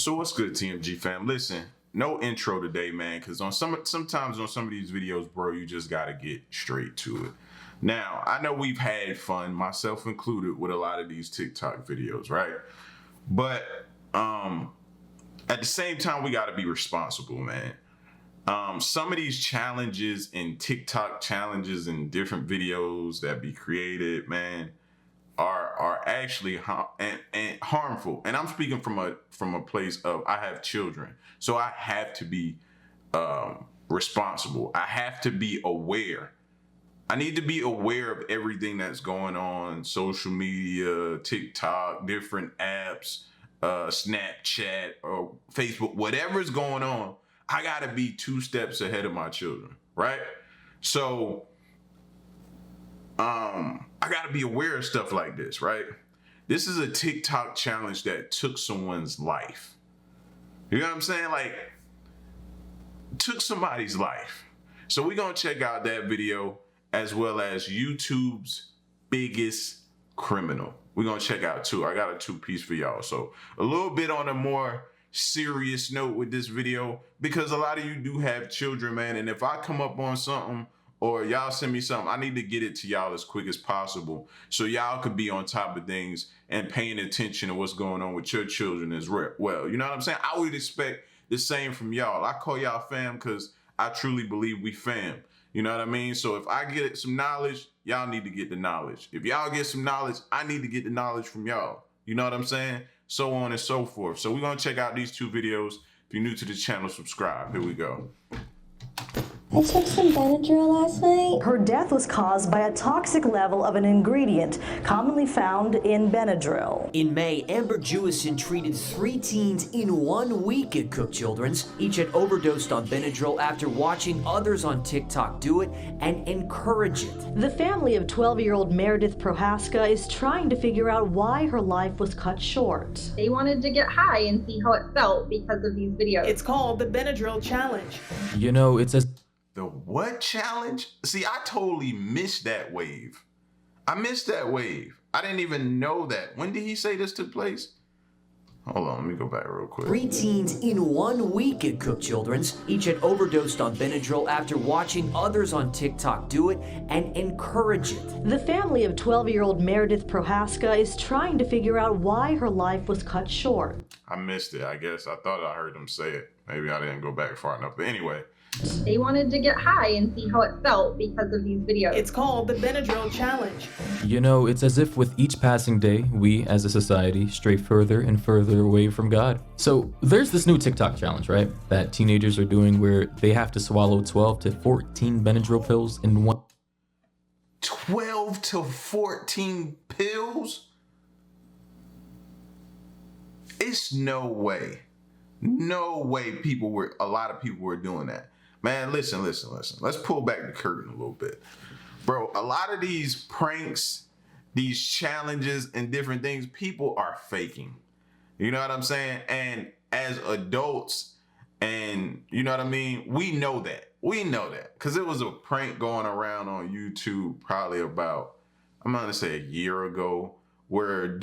So what's good, TMG fam? Listen, no intro today, man, because sometimes on some of these videos, bro, you just gotta get straight to it. Now, I know we've had fun, myself included, with a lot of these TikTok videos, right? But at the same time, we gotta be responsible, man. Some of these challenges and TikTok challenges and different videos that be created, man, are actually harmful. And I'm speaking from a place of I have children, so I have to be responsible. I have to be aware. I need to be aware of everything that's going on, social media, TikTok, different apps, Snapchat or Facebook, whatever's going on. I gotta be 2 steps ahead of my children, right? So I gotta be aware of stuff like this, right? This is a TikTok challenge that took someone's life. You know what I'm saying? Like, took somebody's life. So we're gonna check out that video as well as YouTube's biggest criminal. We're gonna check out 2. I got a 2-piece for y'all. So a little bit on a more serious note with this video, because a lot of you do have children, man. And if I come up on something or y'all send me something, I need to get it to y'all as quick as possible so y'all could be on top of things and paying attention to what's going on with your children as well. You know what I'm saying? I would expect the same from y'all. I call y'all fam because I truly believe we fam. You know what I mean? So if I get some knowledge, y'all need to get the knowledge. If y'all get some knowledge, I need to get the knowledge from y'all. You know what I'm saying? So on and so forth. So we're going to check out these 2 videos. If you're new to the channel, subscribe. Here we go. I took some Benadryl last night. Her death was caused by a toxic level of an ingredient commonly found in Benadryl. In May, Amber Jewison treated 3 teens in 1 week at Cook Children's. Each had overdosed on Benadryl after watching others on TikTok do it and encourage it. The family of 12-year-old Meredith Prohaska is trying to figure out why her life was cut short. They wanted to get high and see how it felt because of these videos. It's called the Benadryl Challenge. You know, it's a... The what challenge? See, I totally missed that wave. I missed that wave. I didn't even know that. When did he say this took place? Hold on, let me go back real quick. 3 teens in 1 week at Cook Children's. Each had overdosed on Benadryl after watching others on TikTok do it and encourage it. The family of 12-year-old Meredith Prohaska is trying to figure out why her life was cut short. I missed it, I guess. I thought I heard him say it. Maybe I didn't go back far enough. But anyway. They wanted to get high and see how it felt because of these videos. It's called the Benadryl Challenge. You know, it's as if with each passing day, we as a society stray further and further away from God. So there's this new TikTok challenge, right? That teenagers are doing where they have to swallow 12 to 14 Benadryl pills in one. 12 to 14 pills? It's no way. No way a lot of people were doing that. Man, listen. Let's pull back the curtain a little bit. Bro, a lot of these pranks, these challenges and different things, people are faking. You know what I'm saying? And as adults, and you know what I mean? We know that. Because it was a prank going around on YouTube probably about, I'm going to say a year ago, where it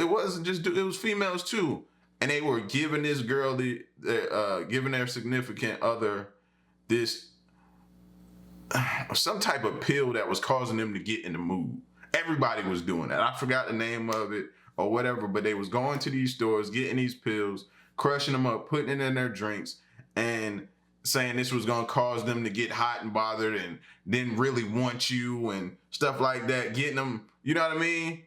wasn't just dudes, it was females too. And they were giving this girl, giving their significant other this, some type of pill that was causing them to get in the mood. Everybody was doing that. I forgot the name of it or whatever, but they was going to these stores, getting these pills, crushing them up, putting it in their drinks, and saying this was going to cause them to get hot and bothered and didn't really want you and stuff like that, getting them, you know what I mean?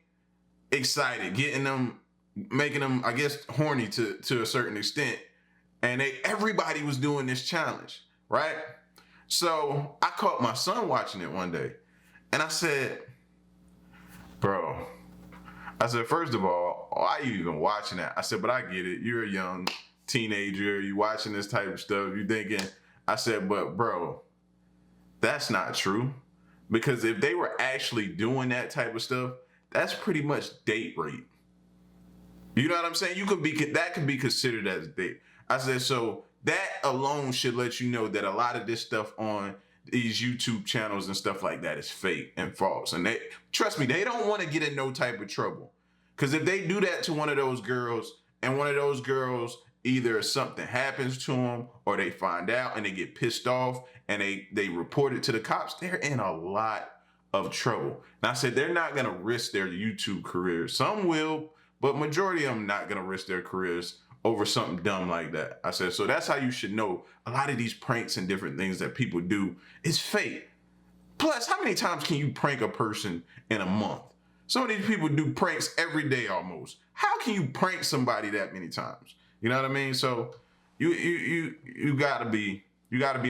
Excited, getting them, making them, I guess, horny to a certain extent. And everybody was doing this challenge, right? So I caught my son watching it one day. And I said, bro, first of all, why are you even watching that? I said, but I get it. You're a young teenager. You watching this type of stuff. You thinking, I said, but bro, that's not true. Because if they were actually doing that type of stuff, that's pretty much date rape. You know what I'm saying? That could be considered as date. I said, so that alone should let you know that a lot of this stuff on these YouTube channels and stuff like that is fake and false. And trust me, they don't want to get in no type of trouble. Because if they do that to one of those girls, and one of those girls either something happens to them or they find out and they get pissed off and they report it to the cops, they're in a lot of trouble. And I said they're not gonna risk their YouTube careers. Some will, but majority of them not gonna risk their careers over something dumb like that. I said, so that's how you should know a lot of these pranks and different things that people do is fake. Plus, how many times can you prank a person in a month? Some of these people do pranks every day almost. How can you prank somebody that many times? You know what I mean? So you gotta be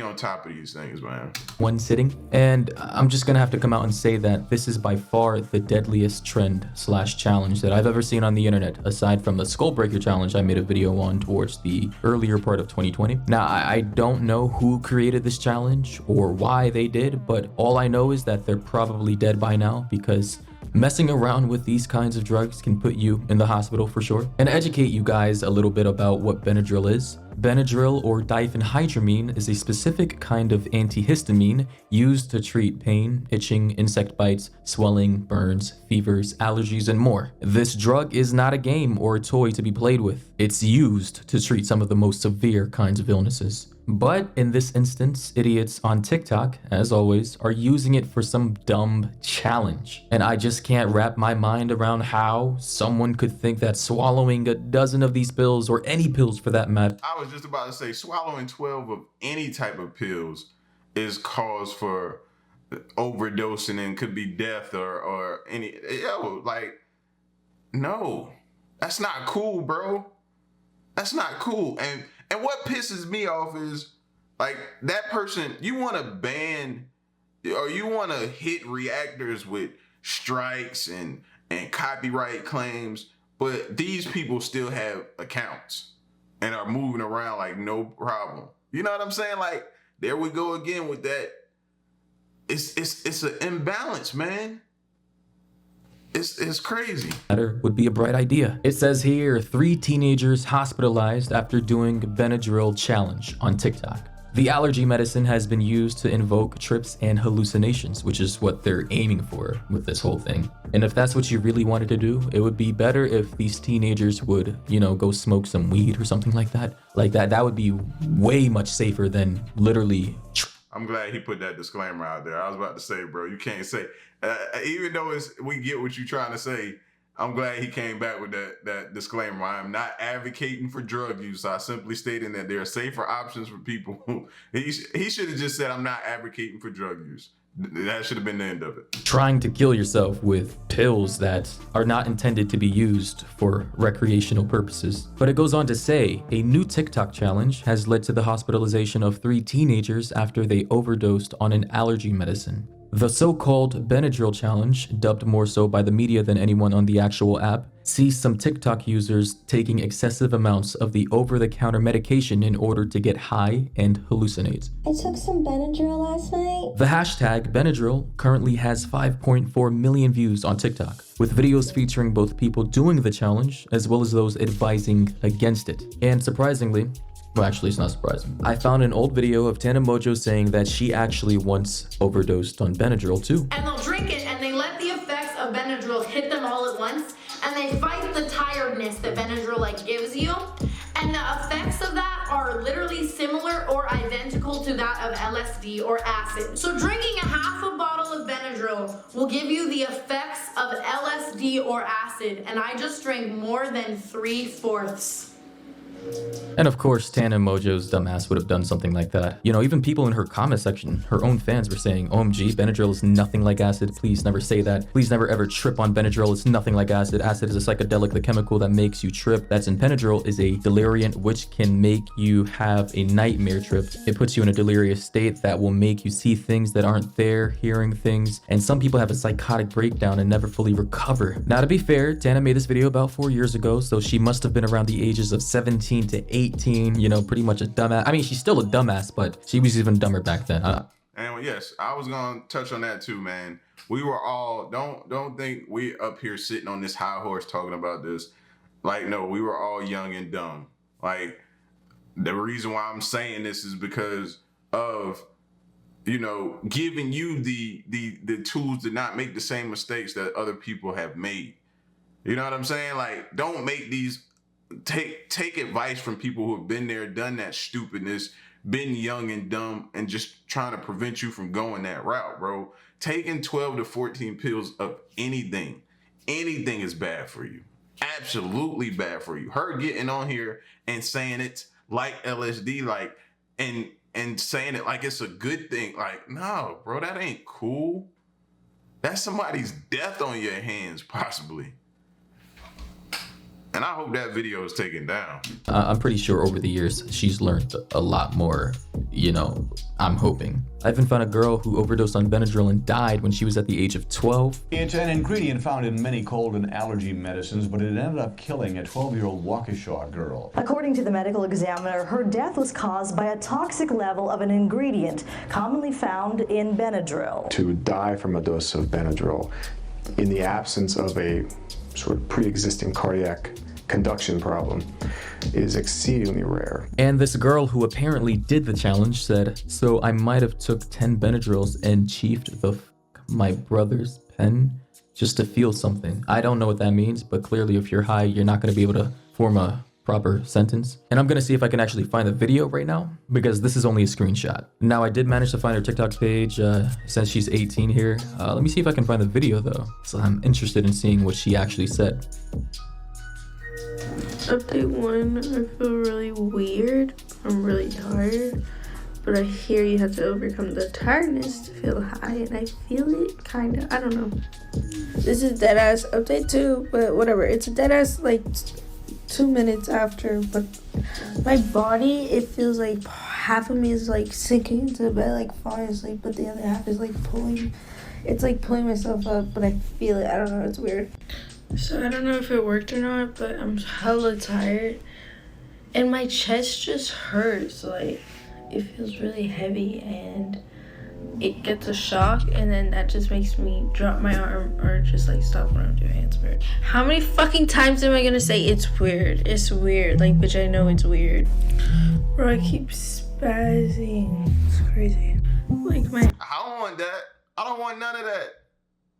on top of these things, man. One sitting. And I'm just gonna have to come out and say that this is by far the deadliest trend / challenge that I've ever seen on the internet, aside from the Skullbreaker challenge I made a video on towards the earlier part of 2020. Now, I don't know who created this challenge or why they did, but all I know is that they're probably dead by now, because messing around with these kinds of drugs can put you in the hospital for sure. And to educate you guys a little bit about what Benadryl is. Benadryl, or diphenhydramine, is a specific kind of antihistamine used to treat pain, itching, insect bites, swelling, burns, fevers, allergies, and more. This drug is not a game or a toy to be played with. It's used to treat some of the most severe kinds of illnesses. But in this instance, idiots on TikTok, as always, are using it for some dumb challenge. And I just can't wrap my mind around how someone could think that swallowing a dozen of these pills, or any pills for that matter. I was just about to say, swallowing 12 of any type of pills is cause for overdosing and could be death or any, no, that's not cool, bro. That's not cool. And what pisses me off is, like, that person, you want to ban or you want to hit reactors with strikes and copyright claims, but these people still have accounts and are moving around like no problem. You know what I'm saying? Like, there we go again with that. It's an imbalance, man. It's crazy. Would be a bright idea. It says here, 3 teenagers hospitalized after doing Benadryl challenge on TikTok. The allergy medicine has been used to invoke trips and hallucinations, which is what they're aiming for with this whole thing. And if that's what you really wanted to do, it would be better if these teenagers would, go smoke some weed or something like that. That would be way much safer than literally. I'm glad he put that disclaimer out there. I was about to say, bro, you can't say, even though we get what you're trying to say, I'm glad he came back with that disclaimer. I am not advocating for drug use. I simply stating that there are safer options for people. He should have just said, I'm not advocating for drug use. That should have been the end of it. Trying to kill yourself with pills that are not intended to be used for recreational purposes. But it goes on to say, a new TikTok challenge has led to the hospitalization of 3 teenagers after they overdosed on an allergy medicine. The so-called Benadryl challenge, dubbed more so by the media than anyone on the actual app, sees some TikTok users taking excessive amounts of the over-the-counter medication in order to get high and hallucinate. I took some Benadryl last night. The hashtag Benadryl currently has 5.4 million views on TikTok, with videos featuring both people doing the challenge as well as those advising against it. And surprisingly, well, actually, it's not surprising. I found an old video of Tanja Mojo saying that she actually once overdosed on Benadryl too. And they'll drink it and they let the effects of Benadryl hit them all at once, and they fight the tiredness that Benadryl gives you. And the effects of that are literally similar or identical to that of LSD or acid. So drinking a half a bottle of Benadryl will give you the effects of LSD or acid, and I just drank more than 3/4. And of course, Tanja Mojo's dumbass would have done something like that. Even people in her comment section, her own fans were saying, OMG, Benadryl is nothing like acid. Please never say that. Please never ever trip on Benadryl. It's nothing like acid. Acid is a psychedelic. The chemical that makes you trip that's in Benadryl is a deliriant, which can make you have a nightmare trip. It puts you in a delirious state that will make you see things that aren't there, hearing things. And some people have a psychotic breakdown and never fully recover. Now, to be fair, Tanja made this video about 4 years ago, so she must have been around the ages of 17 to 18, pretty much a dumbass. I mean, she's still a dumbass, but she was even dumber back then. And yes, I was gonna touch on that too, man. We were all, don't think we up here sitting on this high horse talking about this. No, we were all young and dumb. The reason why I'm saying this is because of, giving you the tools to not make the same mistakes that other people have made. You know what I'm saying? Like, don't make these, take advice from people who have been there, done that stupidness, been young and dumb, and just trying to prevent you from going that route, bro. Taking 12 to 14 pills of anything is bad for you. Absolutely bad for you. Her getting on here and saying it's like LSD, like, and saying it like it's a good thing. Like, no, bro, that ain't cool. That's somebody's death on your hands, possibly. And I hope that video is taken down. I'm pretty sure over the years, she's learned a lot more, you know, I'm hoping. I even found a girl who overdosed on Benadryl and died when she was at the age of 12. It's an ingredient found in many cold and allergy medicines, but it ended up killing a 12-year-old Waukesha girl. According to the medical examiner, her death was caused by a toxic level of an ingredient commonly found in Benadryl. To die from a dose of Benadryl in the absence of a sort of pre-existing cardiac conduction problem is exceedingly rare. And this girl who apparently did the challenge said, so I might have took 10 Benadryls and chiefed my brother's pen just to feel something. I don't know what that means, but clearly if you're high, you're not going to be able to form a proper sentence. And I'm going to see if I can actually find the video right now, because this is only a screenshot. Now, I did manage to find her TikTok page since she's 18 here. Let me see if I can find the video though. So I'm interested in seeing what she actually said. Update 1, I feel really weird. I'm really tired, but I hear you have to overcome the tiredness to feel high, and I feel it kinda, I don't know. This is deadass update 2, but whatever. It's a deadass like 2 minutes after, but my body, it feels like half of me is like sinking into the bed, like falling asleep, but the other half is like pulling myself up, but I feel it. I don't know, it's weird. So I don't know if it worked or not, but I'm hella tired. And my chest just hurts. Like, it feels really heavy and it gets a shock, and then that just makes me drop my arm or just like stop what I'm doing. It's weird. How many fucking times am I gonna say it's weird? It's weird. Like, bitch, I know it's weird. Bro, I keep spazzing. It's crazy. Like my... I don't want that. I don't want none of that.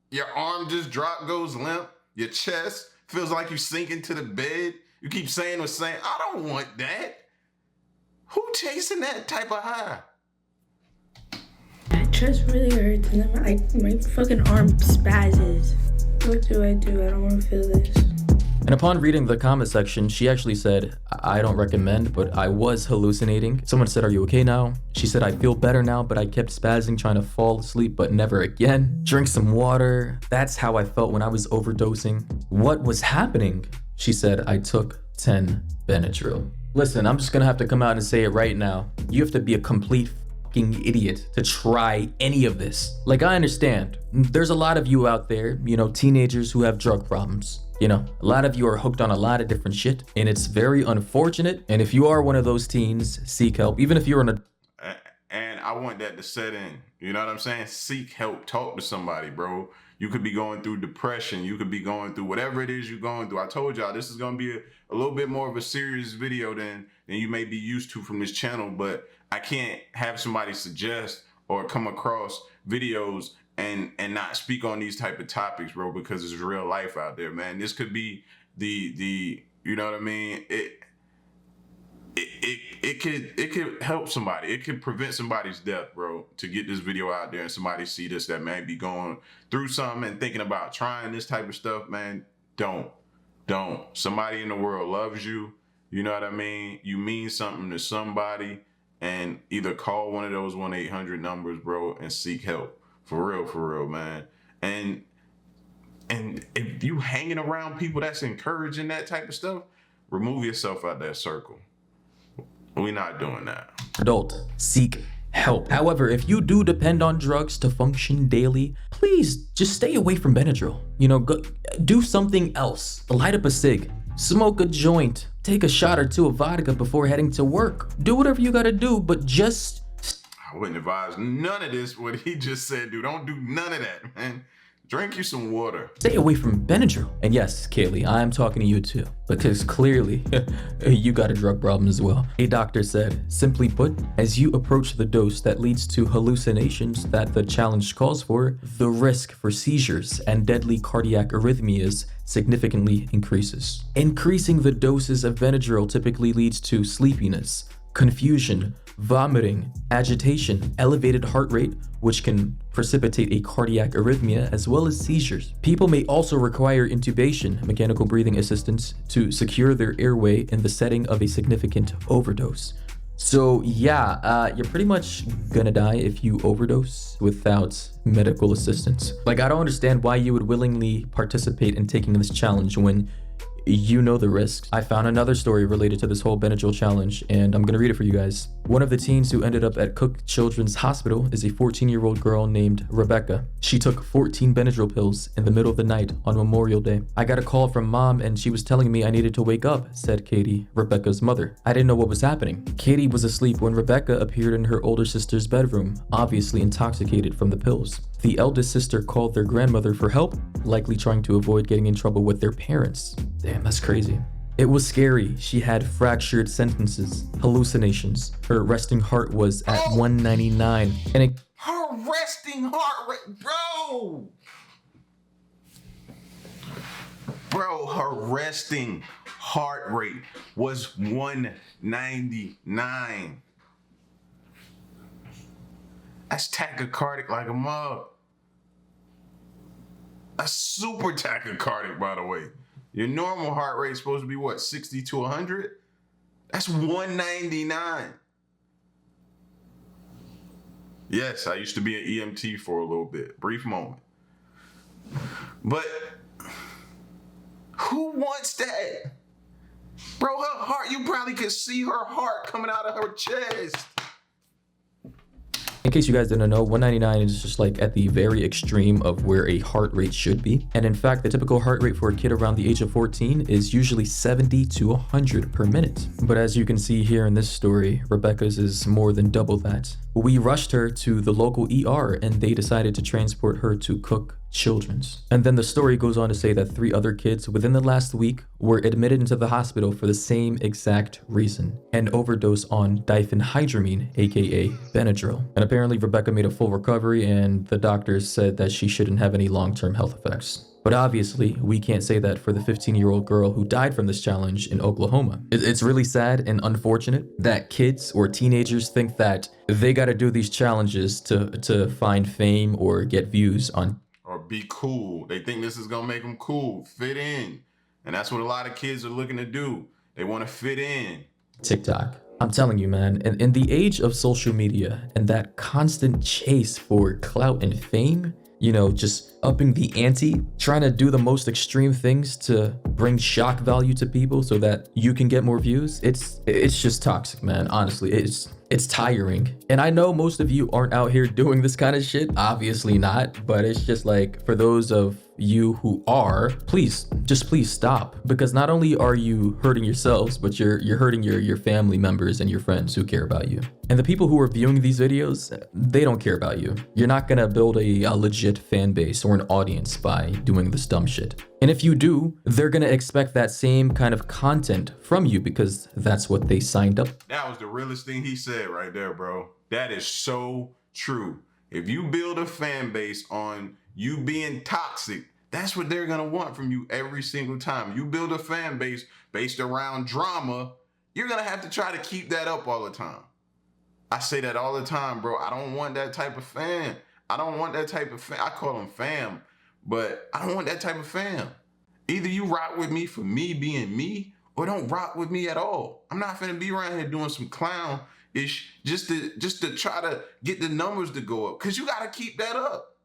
Your arm just goes limp. Your chest feels like you sink into the bed. You keep saying I don't want that. Who chasing that type of high? My chest really hurts, and then my fucking arm spazzes. What do? I don't want to feel this. And upon reading the comment section, she actually said, I don't recommend, but I was hallucinating. Someone said, are you okay now? She said, I feel better now, but I kept spazzing trying to fall asleep, but never again. Drink some water. That's how I felt when I was overdosing. What was happening? She said, I took 10 Benadryl. Listen, I'm just gonna have to come out and say it right now. You have to be a complete fucking idiot to try any of this. Like, I understand. There's a lot of you out there, you know, teenagers who have drug problems. You know, a lot of you are hooked on a lot of different shit, and it's very unfortunate. And if you are one of those teens, seek help. Even if you're in a... And I want that to set in. You know what I'm saying? Seek help. Talk to somebody, bro. You could be going through depression. You could be going through whatever it is you're going through. I told y'all this is going to be a little bit more of a serious video than you may be used to from this channel, but I can't have somebody suggest or come across videos and not speak on these type of topics, bro, because it's real life out there, man. This could be the you know what I mean? It could help somebody. It could prevent somebody's death, bro, to get this video out there and somebody see this that may be going through something and thinking about trying this type of stuff, man. Don't. Somebody in the world loves you. You know what I mean? You mean something to somebody, and either call one of those 1-800 numbers, bro, and seek help. For real, man. And if you hanging around people that's encouraging that type of stuff, remove yourself out that circle. We're not doing that. Adult, seek help. However, if you do depend on drugs to function daily, please just stay away from Benadryl. You know, go do something else. Light up a cig, smoke a joint, take a shot or two of vodka before heading to work. Do whatever you gotta do, but just... I wouldn't advise none of this, what he just said, dude. Don't do none of that, man. Drink you some water. Stay away from Benadryl. And yes, Kaylee, I'm talking to you too, because clearly you got a drug problem as well. A doctor said, simply put, as you approach the dose that leads to hallucinations that the challenge calls for, the risk for seizures and deadly cardiac arrhythmias significantly increases. Increasing the doses of Benadryl typically leads to sleepiness, confusion, vomiting, agitation, elevated heart rate, which can precipitate a cardiac arrhythmia, as well as seizures. People may also require intubation, mechanical breathing assistance, to secure their airway in the setting of a significant overdose. So yeah, you're pretty much gonna die if you overdose without medical assistance. Like, I don't understand why you would willingly participate in taking this challenge when you know the risks. I found another story related to this whole Benadryl challenge, and I'm gonna read it for you guys. One of the teens who ended up at Cook Children's Hospital is a 14-year-old girl named Rebecca. She took 14 Benadryl pills in the middle of the night on Memorial Day. I got a call from mom and she was telling me I needed to wake up, said Katie, Rebecca's mother. I didn't know what was happening. Katie was asleep when Rebecca appeared in her older sister's bedroom, obviously intoxicated from the pills. The eldest sister called their grandmother for help, likely trying to avoid getting in trouble with their parents. Damn, that's crazy. It was scary. She had fractured sentences, hallucinations. Her resting heart was at 199. And Her resting heart rate, bro. Bro, her resting heart rate was 199. That's tachycardic like a mug. That's super tachycardic, by the way. Your normal heart rate is supposed to be what, 60 to 100? That's 199. Yes, I used to be an EMT for a little bit, brief moment. But who wants that? Bro, her heart, you probably could see her heart coming out of her chest. in case you guys didn't know, 199 is just like at the very extreme of where a heart rate should be. And in fact, the typical heart rate for a kid around the age of 14 is usually 70 to 100 per minute. But as you can see here in this story, Rebecca's is more than double that. We rushed her to the local ER and they decided to transport her to Cook Children's. And then the story goes on to say that 3 other kids within the last week were admitted into the hospital for the same exact reason, an overdose on diphenhydramine, aka Benadryl. And apparently Rebecca made a full recovery and the doctors said that she shouldn't have any long-term health effects. But obviously, we can't say that for the 15-year-old girl who died from this challenge in Oklahoma. It's really sad and unfortunate that kids or teenagers think that they gotta do these challenges to find fame or get views on. Or be cool. They think this is gonna make them cool, fit in. And that's what a lot of kids are looking to do. They wanna fit in. TikTok. I'm telling you, man, in the age of social media and that constant chase for clout and fame, you know, just upping the ante, trying to do the most extreme things to bring shock value to people so that you can get more views. It's just toxic, man. Honestly, it's tiring. And I know most of you aren't out here doing this kind of shit. Obviously not, but it's just like, for those of you who are, please stop. Because not only are you hurting yourselves, but you're hurting your family members and your friends who care about you. And the people who are viewing these videos, they don't care about you. You're not gonna build a legit fan base or an audience by doing this dumb shit. And if you do, they're gonna expect that same kind of content from you because that's what they signed up. That was the realest thing he said right there, bro. That is so true. If you build a fan base on you being toxic, that's what they're gonna want from you every single time. You build a fan base based around drama, you're gonna have to try to keep that up all the time. I say that all the time, bro. I don't want that type of fan. I don't want that type of fan. I call them fam, but I don't want that type of fam. Either you rock with me for me being me, or don't rock with me at all. I'm not finna be around here doing some clown-ish just to try to get the numbers to go up, because you gotta keep that up.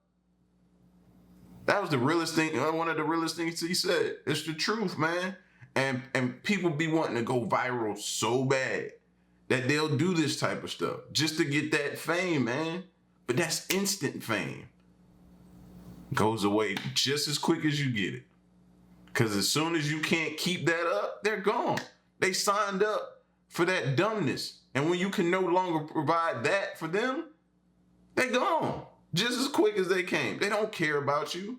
That was the realest thing, one of the realest things he said. It's the truth, man. And people be wanting to go viral so bad that they'll do this type of stuff just to get that fame, man. But that's instant fame. Goes away just as quick as you get it. Because as soon as you can't keep that up, they're gone. They signed up for that dumbness. And when you can no longer provide that for them, they're gone. Just as quick as they came. They don't care about you.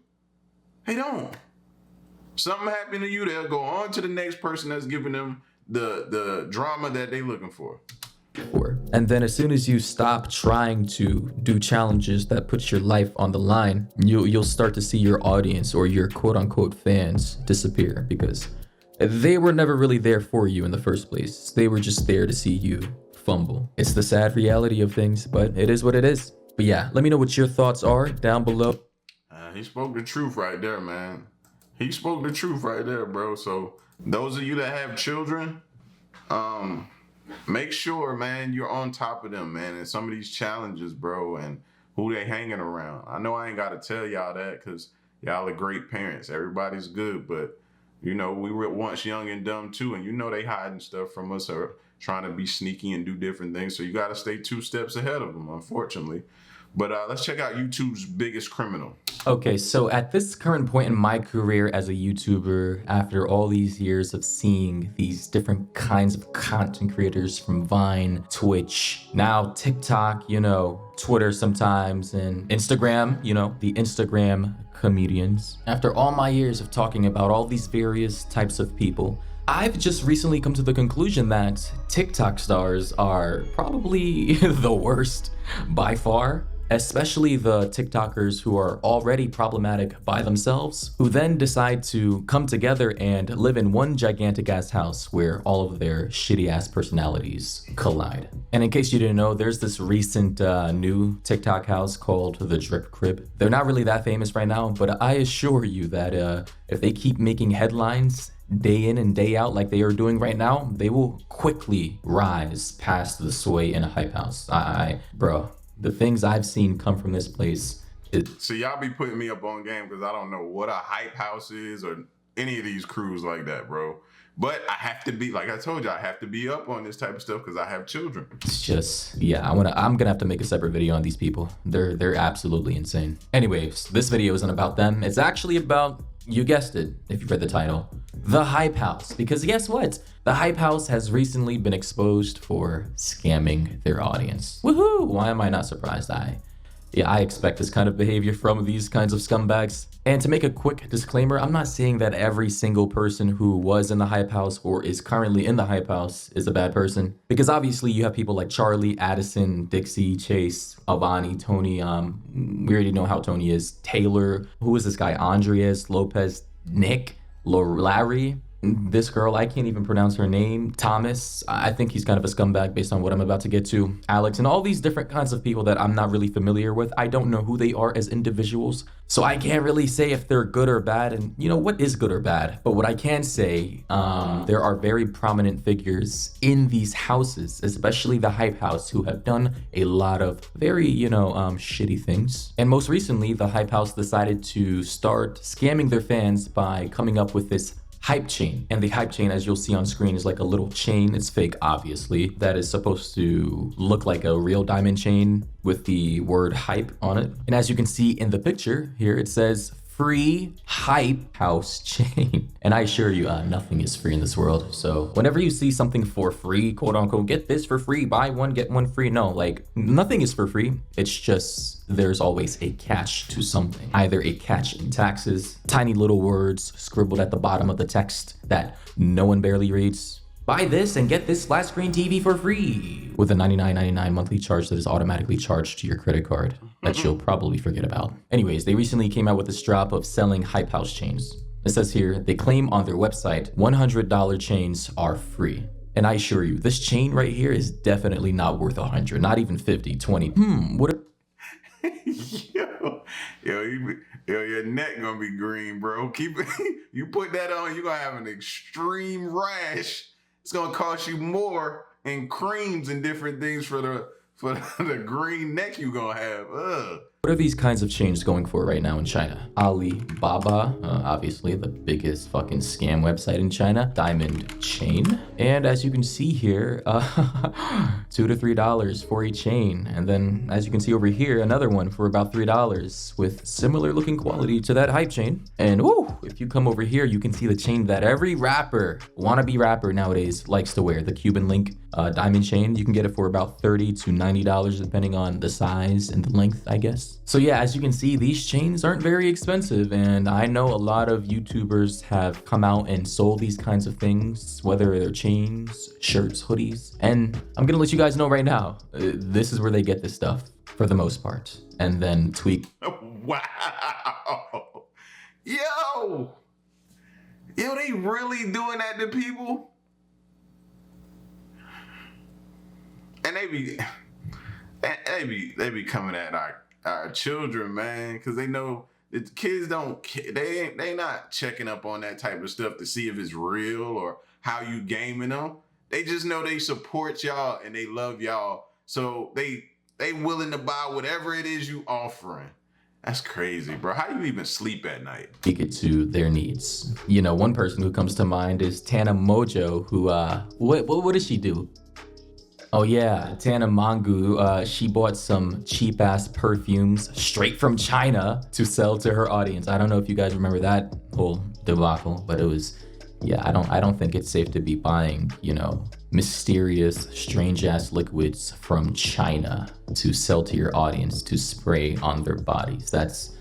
They don't. Something happened to you, they'll go on to the next person that's giving them the drama that they looking for. And then as soon as you stop trying to do challenges that put your life on the line, you'll start to see your audience or your quote unquote fans disappear, because they were never really there for you in the first place. They were just there to see you fumble. It's the sad reality of things, but it is what it is. But yeah, let me know what your thoughts are down below. He spoke the truth right there, man. He spoke the truth right there, bro. So those of you that have children, make sure, man, you're on top of them, man, and some of these challenges, bro, and who they hanging around. I know I ain't got to tell y'all that because y'all are great parents. Everybody's good, but, you know, we were once young and dumb, too, and you know they hiding stuff from us or trying to be sneaky and do different things, so you got to stay 2 steps ahead of them, unfortunately. But let's check out YouTube's biggest criminal. Okay, so at this current point in my career as a YouTuber, after all these years of seeing these different kinds of content creators from Vine, Twitch, now TikTok, you know, Twitter sometimes, and Instagram, you know, the Instagram comedians. After all my years of talking about all these various types of people, I've just recently come to the conclusion that TikTok stars are probably the worst by far. Especially the TikTokers who are already problematic by themselves, who then decide to come together and live in one gigantic ass house where all of their shitty ass personalities collide. And in case you didn't know, there's this recent new TikTok house called the Drip Crib. They're not really that famous right now, but I assure you that if they keep making headlines day in and day out like they are doing right now, they will quickly rise past the sway in a hype house. Bro. The things I've seen come from this place. So y'all be putting me up on game because I don't know what a hype house is or any of these crews like that, bro. But I have to be, like I told you, I have to be up on this type of stuff because I have children. It's just, yeah, I'm gonna have to make a separate video on these people. They're absolutely insane. Anyways, this video isn't about them. It's actually about, you guessed it, if you read the title, the hype house. Because guess what? The hype house has recently been exposed for scamming their audience. Woohoo! Why am I not surprised? I expect this kind of behavior from these kinds of scumbags. And to make a quick disclaimer, I'm not saying that every single person who was in the hype house or is currently in the hype house is a bad person. Because obviously you have people like Charlie, Addison, Dixie, Chase, Avani, Tony, we already know how Tony is, Taylor, who is this guy, Andreas, Lopez, Nick, Larry, this girl, I can't even pronounce her name, Thomas, I think he's kind of a scumbag based on what I'm about to get to, Alex, and all these different kinds of people that I'm not really familiar with. I don't know who they are as individuals, so I can't really say if they're good or bad, and you know, what is good or bad? But what I can say, there are very prominent figures in these houses, especially the hype house, who have done a lot of very, shitty things. And most recently, the hype house decided to start scamming their fans by coming up with this hype chain. And the hype chain, as you'll see on screen, is like a little chain. It's fake, obviously, that is supposed to look like a real diamond chain with the word hype on it. And as you can see in the picture here, it says free hype house chain. And I assure you, nothing is free in this world. So whenever you see something for free, quote unquote, get this for free, buy one, get one free. No, like nothing is for free. It's just there's always a catch to something. Either a catch in taxes, tiny little words scribbled at the bottom of the text that no one barely reads. Buy this and get this flat screen TV for free with a $99.99 monthly charge that is automatically charged to your credit card that you'll probably forget about. Anyways, they recently came out with this drop of selling hype house chains. It says here, they claim on their website $100 chains are free. And I assure you, this chain right here is definitely not worth 100, not even 50, 20. What? Yo, your neck gonna be green, bro. Keep it. You put that on, you're gonna have an extreme rash. It's gonna cost you more in creams and different things for the green neck you gonna have. Ugh. What are these kinds of chains going for right now in China? Alibaba, obviously the biggest fucking scam website in China. Diamond chain. And as you can see here, $2 to $3 for a chain. And then as you can see over here, another one for about $3 with similar looking quality to that hype chain. And woo, if if you come over here, you can see the chain that every rapper, wannabe rapper nowadays likes to wear, the Cuban link diamond chain. You can get it for about $30 to $90 depending on the size and the length, I guess. So yeah, as you can see, these chains aren't very expensive, and I know a lot of YouTubers have come out and sold these kinds of things, whether they're chains, shirts, hoodies, and I'm gonna let you guys know right now, this is where they get this stuff for the most part, and then tweak. Wow. Yo, they really doing that to people? And they be coming at our children, man, because they know the kids they not checking up on that type of stuff to see if it's real or how you gaming them. They just know they support y'all and they love y'all, so they willing to buy whatever it is you offering. That's crazy, bro. How do you even sleep at night? Speak it to their needs. You know, one person who comes to mind is Tanja Mojo, who what does she do? Oh yeah, Tanja Mojo. She bought some cheap ass perfumes straight from China to sell to her audience. I don't know if you guys remember that whole debacle, but it was, yeah, I don't think it's safe to be buying, you know, mysterious, strange ass liquids from China to sell to your audience to spray on their bodies. That's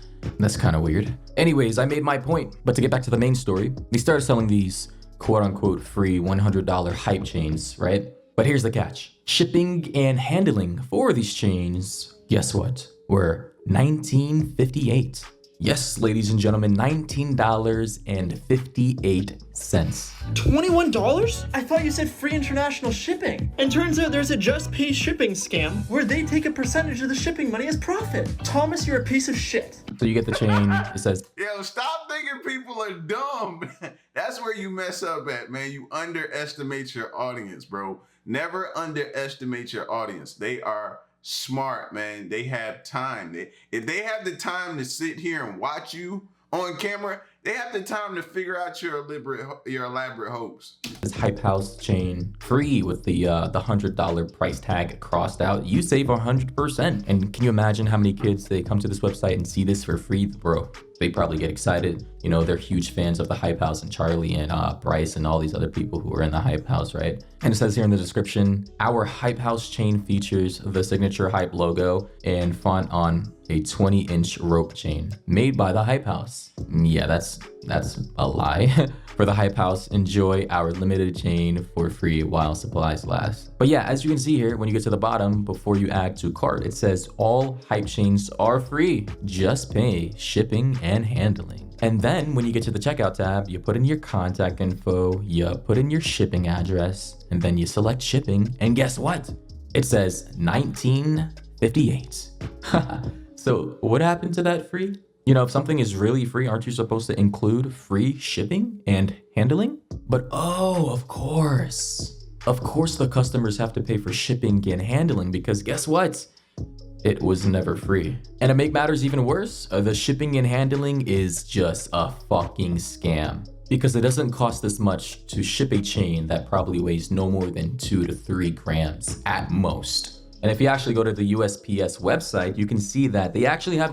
kind of weird. Anyways, I made my point, but to get back to the main story, they started selling these quote unquote free $100 hype chains, right? But here's the catch. Shipping and handling for these chains, guess what, were $19.58. Yes, ladies and gentlemen, $19.58. $21? I thought you said free international shipping. And turns out there's a just pay shipping scam where they take a percentage of the shipping money as profit. Thomas, you're a piece of shit. So you get the chain, it says, yo, stop thinking people are dumb. That's where you mess up at, man. You underestimate your audience, bro. Never underestimate your audience. They are smart, man. They have time. If they have the time to sit here and watch you on camera, they have the time to figure out your elaborate hoax. This Hype House chain free with the $100 price tag crossed out. You save 100%. And can you imagine how many kids they come to this website and see this for free, bro? They probably get excited. You know, they're huge fans of the Hype House and Charlie and Bryce and all these other people who are in the Hype House, right? And it says here in the description, our Hype House chain features the signature Hype logo and font on a 20-inch rope chain made by the Hype House. Yeah, that's a lie. For the Hype House, enjoy our limited chain for free while supplies last. But yeah, as you can see here, when you get to the bottom, before you add to cart, it says all Hype chains are free. Just pay shipping and handling. And then when you get to the checkout tab, you put in your contact info, you put in your shipping address, and then you select shipping. And guess what? It says $19.58. So what happened to that free? You know, if something is really free, aren't you supposed to include free shipping and handling? But oh, of course the customers have to pay for shipping and handling, because guess what? It was never free. And to make matters even worse, the shipping and handling is just a fucking scam, because it doesn't cost this much to ship a chain that probably weighs no more than 2 to 3 grams at most. And if you actually go to the USPS website, you can see that they actually have...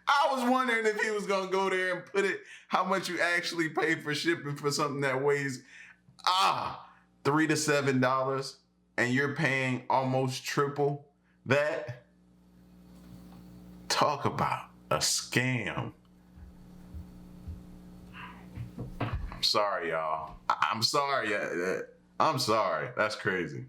I was wondering if he was gonna go there and put it, how much you actually pay for shipping for something that weighs $3 to $7, and you're paying almost triple that. Talk about a scam. I'm sorry, y'all. I'm sorry. I'm sorry. That's crazy.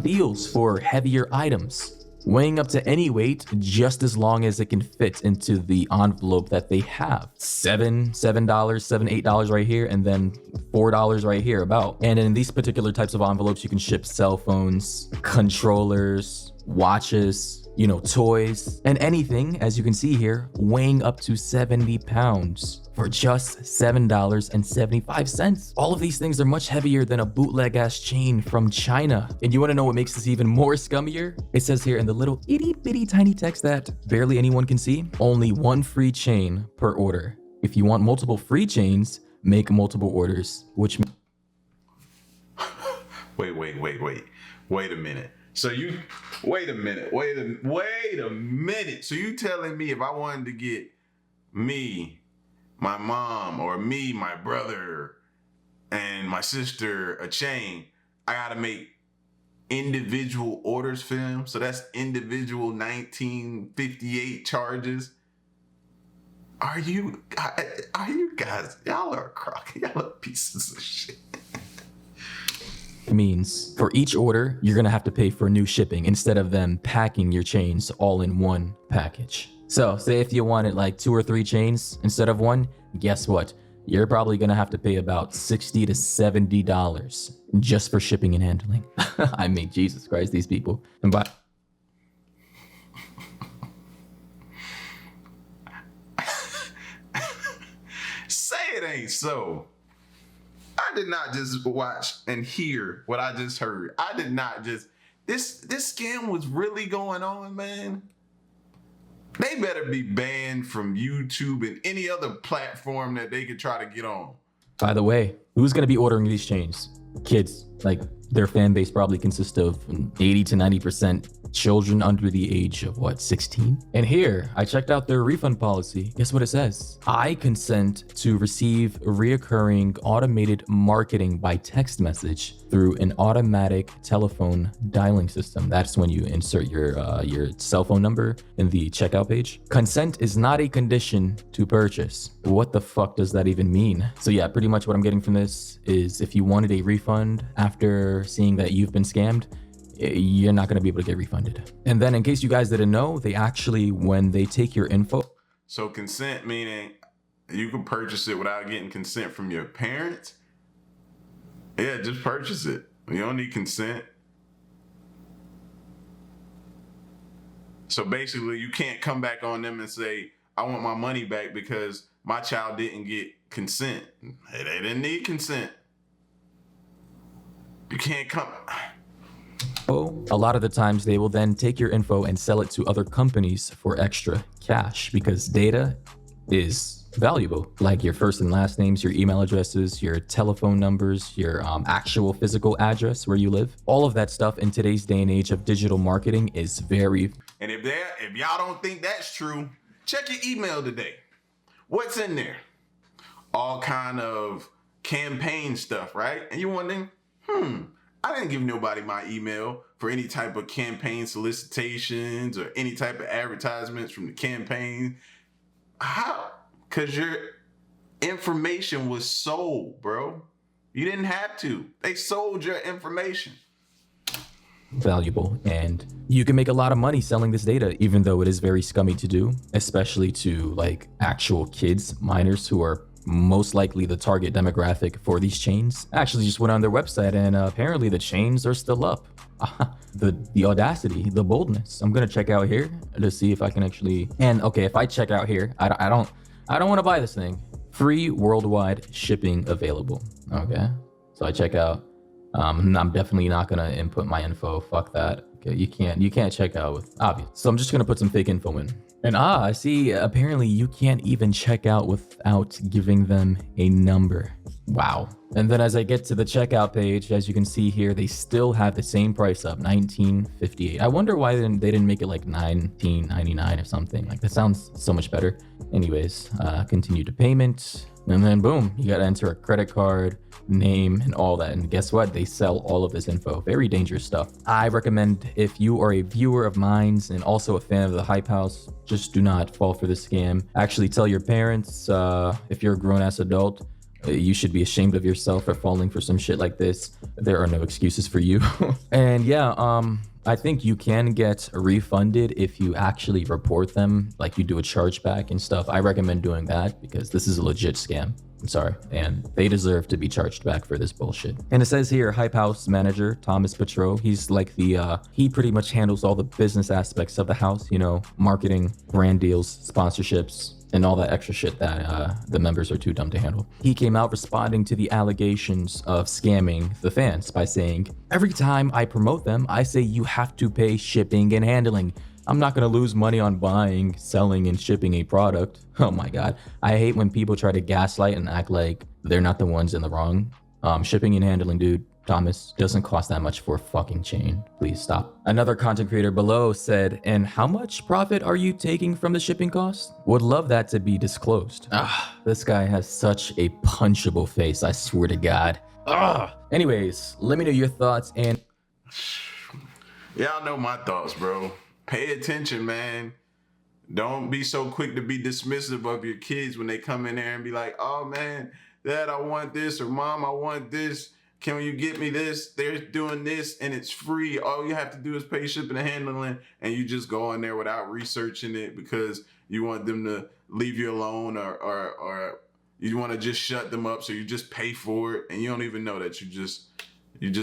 Deals for heavier items, weighing up to any weight just as long as it can fit into the envelope that they have. $7, $8 right here, and then $4 right here about. And in these particular types of envelopes, you can ship cell phones, controllers, watches, you know, toys, and anything, as you can see here, weighing up to 70 pounds for just $7.75. All of these things are much heavier than a bootleg ass chain from China. And you wanna know what makes this even more scummier? It says here in the little itty bitty tiny text that barely anyone can see, only 1 free chain per order. If you want multiple free chains, make multiple orders, which... Wait a minute. So you, wait a minute. So you telling me if I wanted to get me my mom or me, my brother, and my sister a chain, I gotta make individual orders for them. So that's individual 1958 charges. Are you guys, y'all are crock, y'all are pieces of shit. Means for each order, you're gonna have to pay for new shipping instead of them packing your chains all in one package. So say if you wanted like 2 or 3 chains instead of one, guess what? You're probably gonna have to pay about $60 to $70 just for shipping and handling. I mean, Jesus Christ, these people. And by say it ain't so. I did not just watch and hear what I just heard. I did not just, this scam was really going on, man. They better be banned from YouTube and any other platform that they could try to get on. By the way, who's gonna be ordering these chains? Kids. Like, their fan base probably consists of 80 to 90% children under the age of 16? And here, I checked out their refund policy. Guess what it says? I consent to receive reoccurring automated marketing by text message through an automatic telephone dialing system. That's when you insert your cell phone number in the checkout page. Consent is not a condition to purchase. What the fuck does that even mean? So yeah, pretty much what I'm getting from this is if you wanted a refund after seeing that you've been scammed, you're not going to be able to get refunded. And then in case you guys didn't know, they actually, when they take your info. So consent meaning you can purchase it without getting consent from your parents? Yeah, just purchase it. You don't need consent. So basically you can't come back on them and say, I want my money back because my child didn't get consent. They didn't need consent. You can't come. A lot of the times they will then take your info and sell it to other companies for extra cash because data is valuable, like your first and last names, your email addresses, your telephone numbers, your actual physical address where you live. All of that stuff in today's day and age of digital marketing is very. And if y'all don't think that's true, check your email today. What's in there? All kind of campaign stuff, right? And you're wondering, I didn't give nobody my email for any type of campaign solicitations or any type of advertisements from the campaign. How? Because your information was sold, bro. You didn't have to. They sold your information. Valuable, and you can make a lot of money selling this data, even though it is very scummy to do, especially to like actual kids, minors, who are most likely the target demographic for these chains. I actually just went on their website and apparently the chains are still up. The audacity, the boldness. I'm gonna check out here to see if I can actually, and okay, if I check out here, I don't want to buy this thing. Free worldwide shipping available. Okay, so I check out. I'm definitely not gonna input my info. Fuck that. Okay, you can't check out with obvious. So I'm just gonna put some fake info in. And I see, apparently you can't even check out without giving them a number. Wow. And then as I get to the checkout page, as you can see here, they still have the same price up, $19.58. I wonder why they didn't make it like $19.99 or something. Like that sounds so much better. Anyways, continue to payment. And then boom, you gotta enter a credit card, name, and all that. And guess what? They sell all of this info. Very dangerous stuff. I recommend if you are a viewer of mine and also a fan of the Hype House, just do not fall for this scam. Actually tell your parents, if you're a grown-ass adult, you should be ashamed of yourself for falling for some shit like this. There are no excuses for you. And yeah, I think you can get refunded if you actually report them, like you do a chargeback and stuff. I recommend doing that because this is a legit scam. I'm sorry. And they deserve to be charged back for this bullshit. And it says here, Hype House manager, Thomas Petro, he's like he pretty much handles all the business aspects of the house, you know, marketing, brand deals, sponsorships, and all that extra shit that the members are too dumb to handle. He came out responding to the allegations of scamming the fans by saying, every time I promote them, I say you have to pay shipping and handling. I'm not gonna lose money on buying, selling, and shipping a product. Oh my God. I hate when people try to gaslight and act like they're not the ones in the wrong. Shipping and handling, dude. Thomas, doesn't cost that much for a fucking chain. Please stop. Another content creator below said, and how much profit are you taking from the shipping cost? Would love that to be disclosed. This guy has such a punchable face, I swear to God. Anyways, let me know your thoughts and... Y'all know my thoughts, bro. Pay attention, man. Don't be so quick to be dismissive of your kids when they come in there and be like, oh man, Dad, I want this, or Mom, I want this. Can you get me this? They're doing this and it's free. All you have to do is pay shipping and handling, and you just go in there without researching it because you want them to leave you alone, or you want to just shut them up, so you just pay for it and you don't even know that you just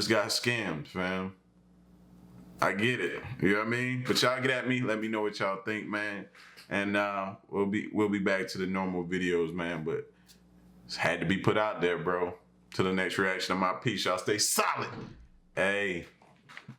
got scammed, fam. I get it. You know what I mean? But y'all get at me. Let me know what y'all think, man. And we'll be back to the normal videos, man. But it's had to be put out there, bro. Till the next reaction of my piece. Y'all stay solid. Hey.